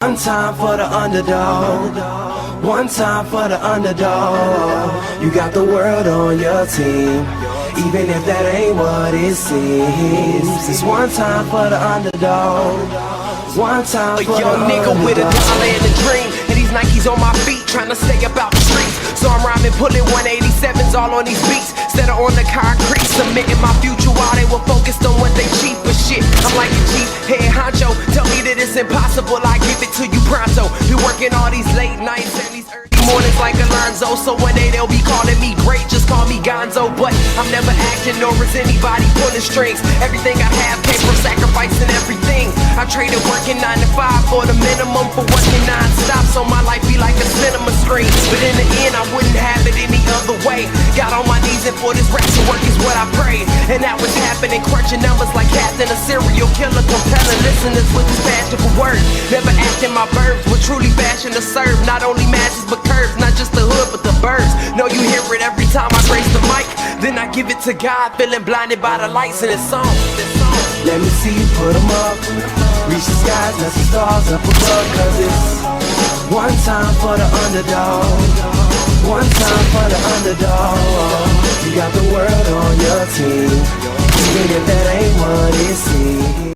One time for the underdog. One time for the underdog. You got the world on your team, even if that ain't what it seems. It's one time for the underdog. One time for the underdog. A young nigga with a dollar and a dream, and these Nikes on my feet, trying to stay about the streets. So I'm rhyming, pulling 187s all on these beats, instead of on the concrete, submitting my future while they were focused on what they cheap. But shit, I'm like a chief head honcho. Tell me that it's impossible, I give it to you pronto. Been working all these late nights and these early mornings like Alonzo. So one day they'll be calling me great, just call me Gonzo. But I'm never acting, nor is anybody pulling strings. Everything I have came from sacrificing everything. I traded working 9 to 5 for the minimum for working non-stop, so my life be like a cinema screen. But in the end I wouldn't have it any other way. Got on my knees and for this rap to work is what I prayed. And that was happening, crunching numbers like Captain, a serial killer, compelling listeners with his passion for words. Never acting my verbs, but truly fashion to serve not only masses but curves, not just the hood but the birds. Know you hear it every time I grace the mic, then I give it to God, feeling blinded by the lights in this song. Let me see you put them up, reach the skies, let the stars up above. Cause it's one time for the underdog. One time for the underdog. You got the world on your team, even if that ain't what it seems.